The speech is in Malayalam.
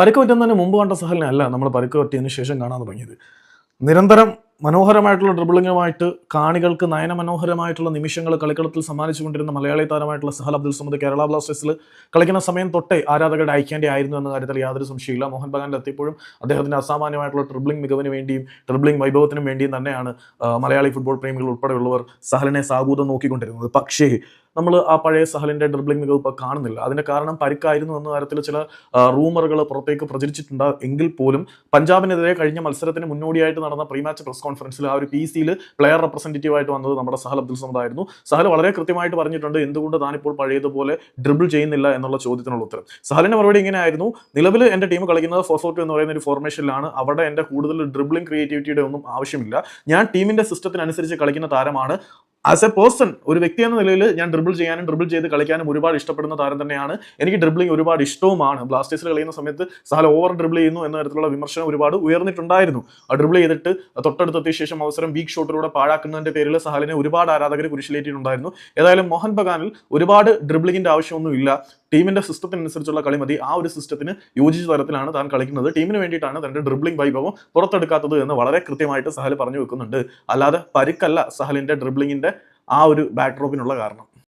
പരിക്ക് പറ്റുന്നതിന് മുമ്പ് കണ്ട സഹലിനെ അല്ല നമ്മൾ പരിക്ക് പറ്റിയതിന് ശേഷം കാണാൻ തുടങ്ങിയത്. നിരന്തരം മനോഹരമായിട്ടുള്ള ഡ്രിബിളിങ്ങുമായിട്ട് കാണികൾക്ക് നയനമനോഹരമായിട്ടുള്ള നിമിഷങ്ങൾ കളിക്കളത്തിൽ സമ്മാനിച്ചുകൊണ്ടിരുന്ന മലയാളി താരമായിട്ടുള്ള സഹൽ അബ്ദുൽ സമദ് കേരള ബ്ലാസ്റ്റേഴ്സിൽ കളിക്കുന്ന സമയം തൊട്ടേ ആരാധകരുടെ ഐക്യാൻഡി ആയിരുന്നു എന്ന കാര്യത്തിൽ യാതൊരു സംശയമില്ല. മോഹൻ ബഗാനിൽ എത്തിയപ്പോഴും അദ്ദേഹത്തിന്റെ അസാമാന്യമായിട്ടുള്ള ട്രിബിളിംഗ് മികവിന് വേണ്ടിയും ട്രിബിളിംഗ് വൈഭവത്തിനും വേണ്ടിയും തന്നെയാണ് മലയാളി ഫുട്ബോൾ പ്രേമികൾ ഉൾപ്പെടെയുള്ളവർ സഹലിനെ സാഗൂതം നോക്കിക്കൊണ്ടിരുന്നത്. പക്ഷേ നമ്മൾ ആ പഴയ സഹലിന്റെ ഡ്രിബിളിംഗ് മികവ് ഇപ്പോൾ കാണുന്നില്ല. അതിന്റെ കാരണം പരിക്കായിരുന്നു എന്ന തരത്തിൽ ചില റൂമറുകൾ പുറത്തേക്ക് പ്രചരിച്ചിട്ടുണ്ട്. എങ്കിൽ പോലും പഞ്ചാബിനെതിരെ കഴിഞ്ഞ മത്സരത്തിന് മുന്നോടിയായിട്ട് നടന്ന പ്രീ മാച്ച് പ്രസ് കോൺഫറൻസിൽ ആ ഒരു PC-യിൽ പ്ലെയർ റെപ്രസെന്റേറ്റീവ് ആയിട്ട് വന്നത് നമ്മുടെ സഹൽ അബ്ദുൽ സമദ് ആയിരുന്നു. സഹൽ വളരെ കൃത്യമായിട്ട് പറഞ്ഞിട്ടുണ്ട് എന്തുകൊണ്ട് താനിപ്പോൾ പഴയതുപോലെ ഡ്രിബിൾ ചെയ്യുന്നില്ല എന്നുള്ള ചോദ്യത്തിനുള്ള ഉത്തരം. സഹലിന്റെ മറുപടി ഇങ്ങനെ ആയിരുന്നു: നിലവിൽ എന്റെ ടീം കളിക്കുന്നത് 4-4-2 എന്ന് പറയുന്ന ഒരു ഫോർമേഷനിലാണ്. അവിടെ എന്റെ കൂടുതൽ ഡ്രിബിളിംഗ് ക്രിയേറ്റിവിറ്റിയുടെ ഒന്നും ആവശ്യമില്ല. ഞാൻ ടീമിന്റെ സിസ്റ്റത്തിനനുസരിച്ച് കളിക്കുന്ന താരമാണ്. ആസ് എ പേഴ്സൺ, ഒരു വ്യക്തി എന്ന നിലയിൽ ഞാൻ ഡ്രിബിൾ ചെയ്യാനും ഡ്രിബിൾ ചെയ്ത് കളിക്കാനും ഒരുപാട് ഇഷ്ടപ്പെടുന്ന താരം തന്നെയാണ്. എനിക്ക് ഡ്രിബിളിംഗ് ഒരുപാട് ഇഷ്ടവുമാണ്. ബ്ലാസ്റ്റേഴ്സിൽ കളിക്കുന്ന സമയത്ത് സഹൽ ഓവർ ഡ്രിബിൾ ചെയ്യുന്നു എന്ന തരത്തിലുള്ള വിമർശനം ഒരുപാട് ഉയർന്നിട്ടുണ്ടായിരുന്നു. ഡ്രിബിൾ ചെയ്തിട്ട് തൊട്ടടുത്തെത്തിയ ശേഷം അവസരം വീക്ക് ഷോട്ടിലൂടെ പാഴാക്കുന്നതിന്റെ പേരിൽ സഹലിനെ ഒരുപാട് ആരാധകർ കുരിശിലേറ്റിയിട്ടുണ്ടായിരുന്നു. ഏതായാലും മോഹൻ ബഗാനിൽ ഒരുപാട് ഡ്രിബിളിംഗിന്റെ ആവശ്യമൊന്നുമില്ല. ടീമിന്റെ സിസ്റ്റത്തിനനുസരിച്ചുള്ള കളിമതി. ആ ഒരു സിസ്റ്റത്തിന് യോജിച്ച തരത്തിലാണ് താൻ കളിക്കുന്നത്. ടീമിന് വേണ്ടിയിട്ടാണ് തന്റെ ഡ്രിബിളിംഗ് വൈഭവം പുറത്തെടുക്കാത്തത് എന്ന് വളരെ കൃത്യമായിട്ട് സഹൽ പറഞ്ഞു വെക്കുന്നുണ്ട്. അല്ലാതെ പരിക്കല്ല സഹലിന്റെ ഡ്രിബിളിംഗിന്റെ ആ ഒരു ബാക്ക്ഡ്രോപ്പിനുള്ള കാരണം.